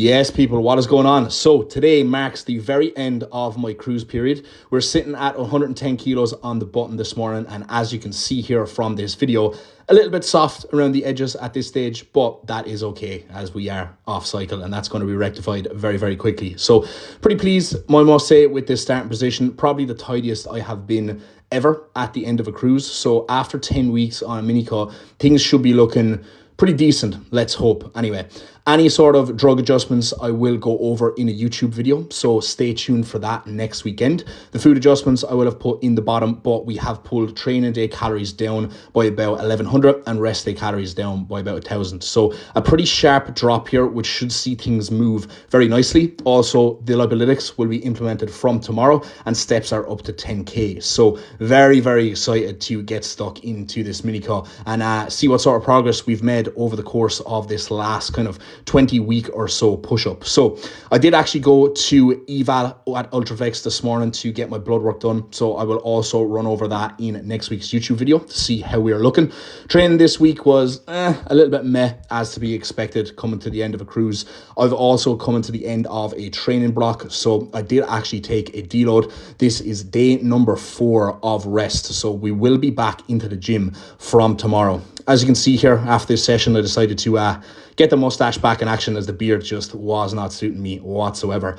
Yes, people, what is going on? So today marks the very end of my cruise period. We're sitting at 110 kilos on the button this morning, and as you can see here from this video, a little bit soft around the edges at this stage, but that is okay as we are off cycle, and that's going to be rectified very, very quickly. So pretty pleased, I must say, with this starting position. Probably the tidiest I have been ever at the end of a cruise. So after 10 weeks on a mini-cut, things should be looking pretty decent, let's hope. Anyway, any sort of drug adjustments I will go over in a YouTube video, so stay tuned for that next weekend. The food adjustments I will have put in the bottom, but we have pulled training day calories down by about 1100 and rest day calories down by about 1000. So a pretty sharp drop here, which should see things move very nicely. Also, the lipolytics will be implemented from tomorrow and steps are up to 10k. So very, very excited to get stuck into this mini cut and see what sort of progress we've made over the course of this last kind of 20 week or so push-up. So I did actually go to eval at Ultraflex this morning to get my blood work done, so I will also run over that in next week's YouTube video to see how we are looking. Training this week was a little bit meh, as to be expected coming to the end of a cruise. I've also come to the end of a training block, so I did actually take a deload. This is day number 4 of rest, so we will be back into the gym from tomorrow. As you can see here, after this session, I decided to get the mustache back in action, as the beard just was not suiting me whatsoever.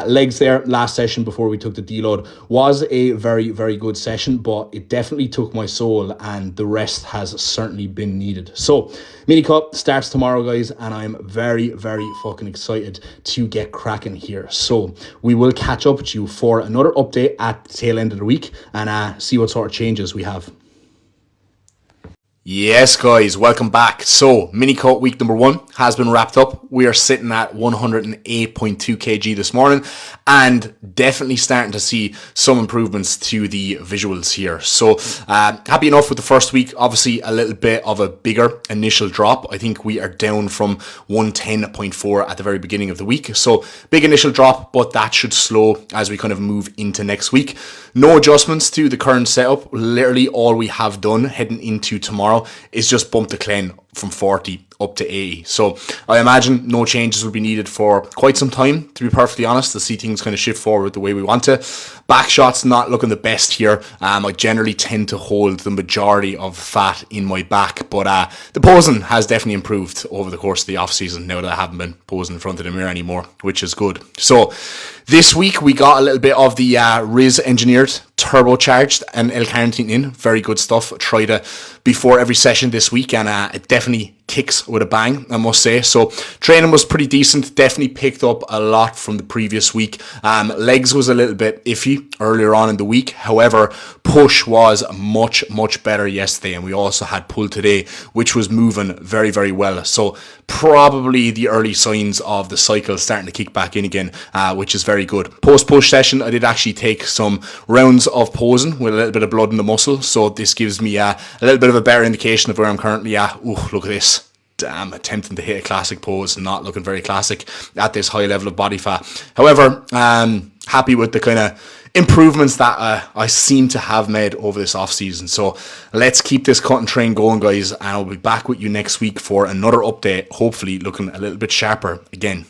Legs there, last session before we took the deload, was a very, very good session, but it definitely took my soul and the rest has certainly been needed. So, mini cut starts tomorrow, guys, and I'm very, very fucking excited to get cracking here. So, we will catch up with you for another update at the tail end of the week and see what sort of changes we have. Yes, guys, welcome back. So, mini cut week number 1 has been wrapped up. We are sitting at 108.2 kg this morning and definitely starting to see some improvements to the visuals here. So, happy enough with the first week. Obviously, a little bit of a bigger initial drop. I think we are down from 110.4 at the very beginning of the week. So, big initial drop, but that should slow as we kind of move into next week. No adjustments to the current setup. Literally all we have done heading into tomorrow is just bump the clean from 40 up to 80. So I imagine no changes will be needed for quite some time, to be perfectly honest, to see things kind of shift forward the way we want to. Back shots not looking the best here. I generally tend to hold the majority of fat in my back, but the posing has definitely improved over the course of the off season now that I haven't been posing in front of the mirror anymore, which is good. So this week we got a little bit of the Riz engineered turbocharged and L-carnitine in. Very good stuff. I tried it before every session this week and it definitely kicks with a bang, I must say. So training was pretty decent. Definitely picked up a lot from the previous week. Legs was a little bit iffy earlier on in the week. However, push was much better yesterday, and we also had pull today, which was moving very, very well. So probably the early signs of the cycle starting to kick back in again, which is very good. Post-push session, I did actually take some rounds of posing with a little bit of blood in the muscle. So this gives me a little bit of a better indication of where I'm currently at. Ooh, look at this. Damn, attempting to hit a classic pose, not looking very classic at this high level of body fat. However, happy with the kind of improvements that I seem to have made over this off season. So let's keep this cut and train going, guys, and I'll be back with you next week for another update, hopefully looking a little bit sharper again.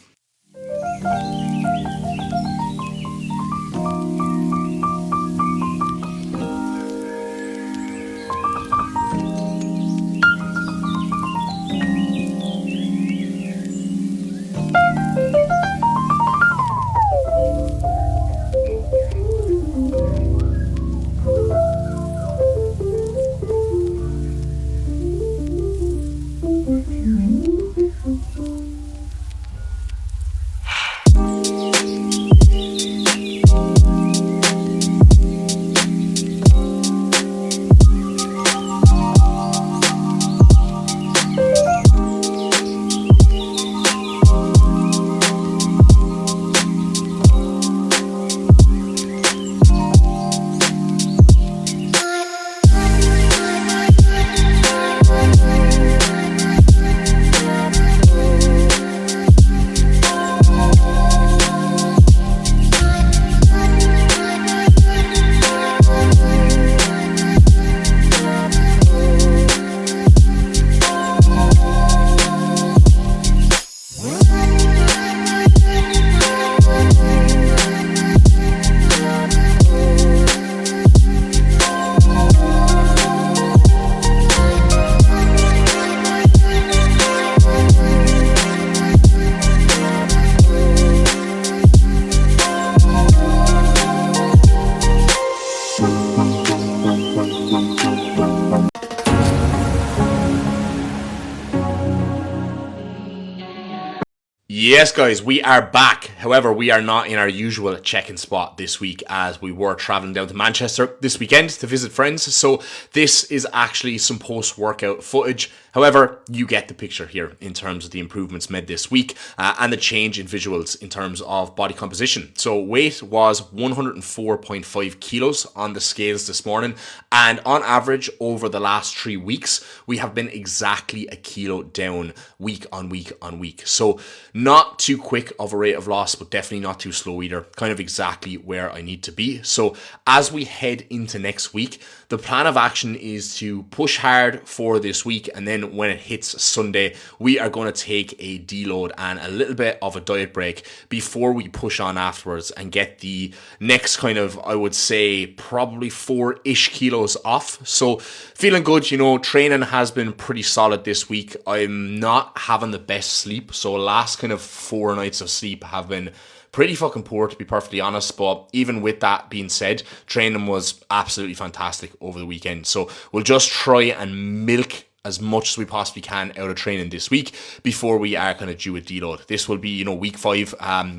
Yes, guys, we are back. However, we are not in our usual check-in spot this week as we were travelling down to Manchester this weekend to visit friends. So this is actually some post-workout footage. However, you get the picture here in terms of the improvements made this week and the change in visuals in terms of body composition. So weight was 104.5 kilos on the scales this morning. And on average, over the last 3 weeks, we have been exactly a kilo down week on week on week. So not too quick of a rate of loss, but definitely not too slow either. Kind of exactly where I need to be. So as we head into next week, the plan of action is to push hard for this week, and then when it hits Sunday, we are going to take a deload and a little bit of a diet break before we push on afterwards and get the next kind of, I would say, probably 4-ish kilos off. So feeling good, you know, training has been pretty solid this week. I'm not having the best sleep, so last kind of 4 nights of sleep have been pretty fucking poor, to be perfectly honest. But even with that being said, training was absolutely fantastic over the weekend. So we'll just try and milk as much as we possibly can out of training this week before we are kind of due a deload. This will be, you know, week 5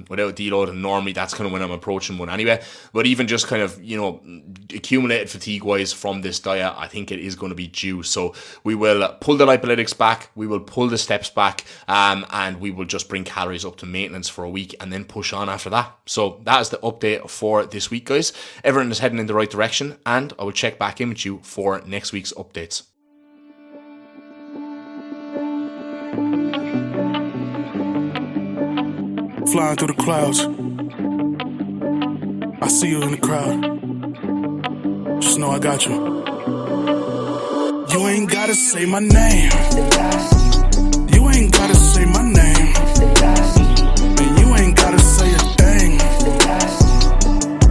without a deload, and normally that's kind of when I'm approaching one anyway. But even just kind of, you know, accumulated fatigue wise from this diet, I think it is going to be due. So we will pull the lipolytics back, we will pull the steps back, and we will just bring calories up to maintenance for a week and then push on after that. So that is the update for this week, guys. Everything is heading in the right direction, and I will check back in with you for next week's updates. Flying through the clouds, I see you in the crowd. Just know I got you. You ain't gotta say my name. You ain't gotta say my name. And you ain't gotta say a thing.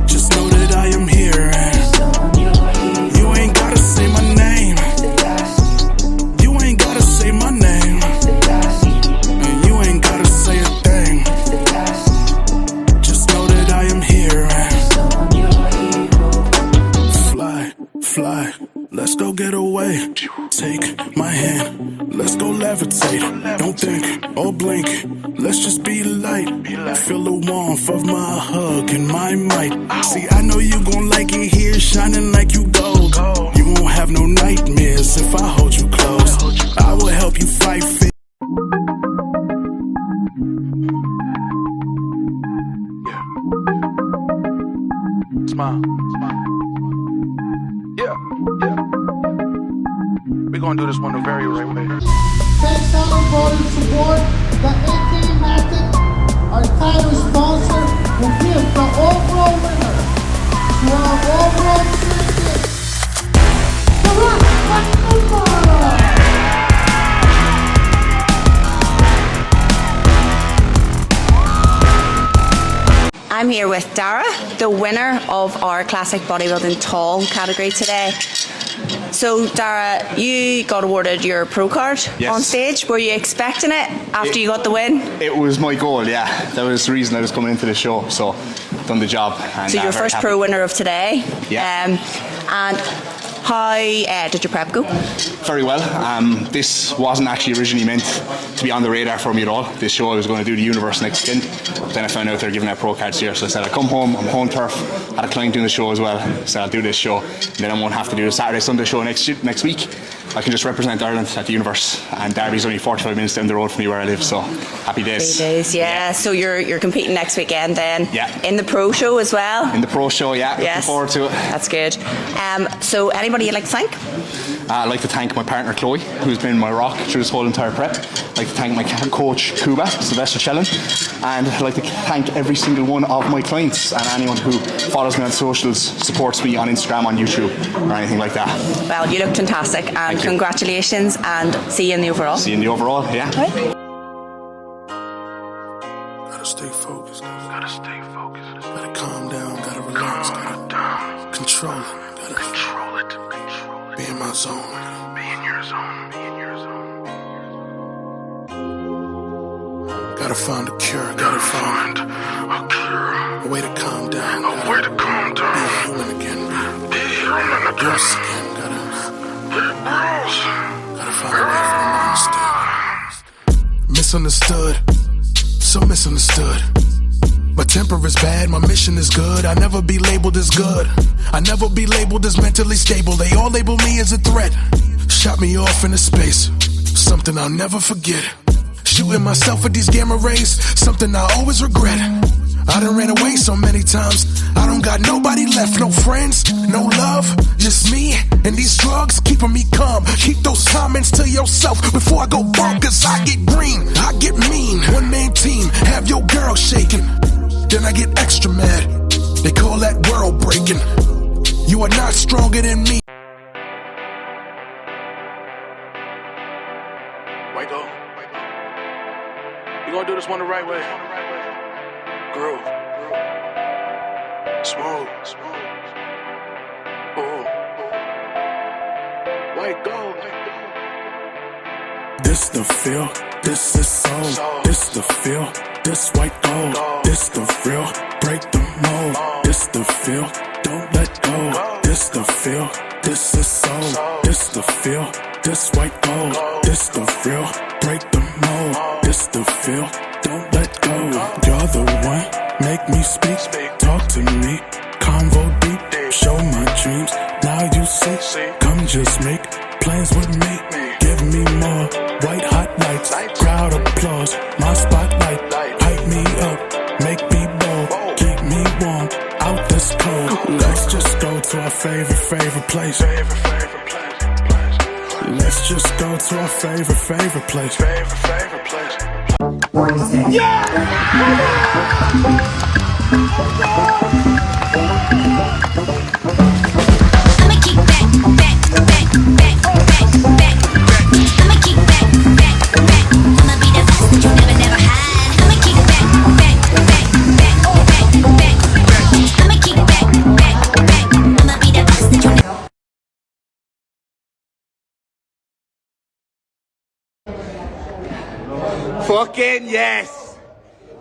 Just know that I am here. And you ain't gotta say my name. You ain't gotta say my name. And you ain't gotta say a thing. Just know that I am here. And fly, let's go get away. Take my hand, let's go levitate. Don't think or blink, let's just be light. Feel the warmth of my hug and my might. See, I know you gon' like it here, shining like you gold. You won't have no nightmares if I hold you close. I will help you fight fit. Smile. Yeah. We're gonna do this one the very right way. Thanks to everybody to support the 18 Matic, our title sponsor, will give the overall winner to our overall champion, Namara. I'm here with Darragh, the winner of our Classic Bodybuilding Tall category today. So Darragh, you got awarded your pro card on stage. Were you expecting it after you got the win? It was my goal, yeah. That was the reason I was coming into the show, so done the job. And, so your first pro winner of today. Yeah. And how did your prep go? Very well. This wasn't actually originally meant to be on the radar for me at all. This show I was going to do the Universe next weekend. Then I found out they're giving out pro cards here, so I said I'd come home, I'm home turf, had a client doing the show as well, so I'll do this show, and then I won't have to do the Saturday, Sunday show next week. I can just represent Ireland at the Universe, and Derby's only 45 minutes down the road from me where I live, so happy days. 3 days, yeah. So you're competing next weekend then? Yeah. In the pro show as well? In the pro show, yeah. Yes. Looking forward to it. That's good. So anybody you'd like to thank? I'd like to thank my partner Chloe, who's been my rock through this whole entire prep. I'd like to thank my coach Kuba, Sylvester Chellin, and I'd like to thank every single one of my clients and anyone who follows me on socials, supports me on Instagram, on YouTube, or anything like that. Well, you look fantastic, and congratulations, and see you in the overall. See you in the overall, yeah. Right. Gotta stay focused. Gotta calm down. Gotta relax. Gotta control it. Gotta control it. Be in my zone. Be in your zone. Gotta find a cure. Gotta find a cure. A way to calm down. Be human again. Yours again. Gotta find a way for them to understand. Misunderstood. so misunderstood. My temper is bad, my mission is good. I never be labeled as good. I never be labeled as mentally stable. They all label me as a threat. Shot me off into space, something I'll never forget. Shooting myself with these gamma rays, something I always regret. I done ran away so many times, I don't got nobody left. No friends, no love, just me and these drugs keeping me calm. Keep those comments to yourself before I go bonkers. I get green, I get mean. One man team, have your girl shaking. Then I get extra mad, they call that world breaking. You are not stronger than me. Wake up. You gonna do this one the right way. Groove. Smooth. Ooh. Wake up. This the feel, this is soul. This the feel, this white gold. This the real, break the mold. This the feel, don't let go. This the feel, this is soul. This the feel, this white gold. This the real, break the mold. This the feel, don't let go. You're the one, make me speak. Talk to me, convo deep. Show my dreams, now you see. Come just make plans with me. Give me more white hot lights. Crowd applause, my spotlight. Hype me up, make me bold. Keep me warm, out this cold. Let's just go to our favorite place. Let's just go to our favorite place. I'ma keep back. I'ma keep back. I'ma be the best that you never had. I'ma keep back. I'ma keep back. I'ma be the best that you never. Fucking yes!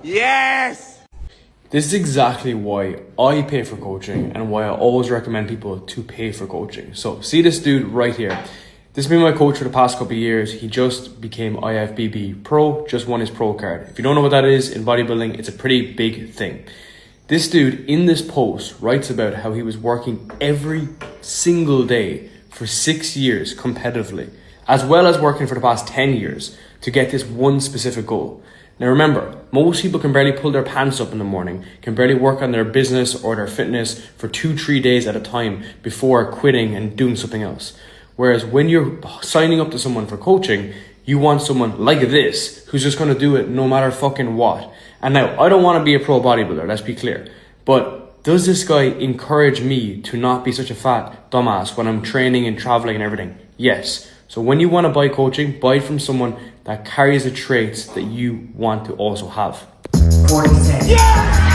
Yes! This is exactly why I pay for coaching and why I always recommend people to pay for coaching. So see this dude right here. This has been my coach for the past couple of years. He just became IFBB Pro, just won his pro card. If you don't know what that is, in bodybuilding, it's a pretty big thing. This dude in this post writes about how he was working every single day for 6 years competitively, as well as working for the past 10 years to get this one specific goal. Now remember, most people can barely pull their pants up in the morning, can barely work on their business or their fitness for 2-3 days at a time before quitting and doing something else. Whereas when you're signing up to someone for coaching, you want someone like this, who's just gonna do it no matter fucking what. And now, I don't wanna be a pro bodybuilder, let's be clear. But does this guy encourage me to not be such a fat dumbass when I'm training and traveling and everything? Yes. So when you wanna buy coaching, buy it from someone that carries the traits that you want to also have. 46. Yeah!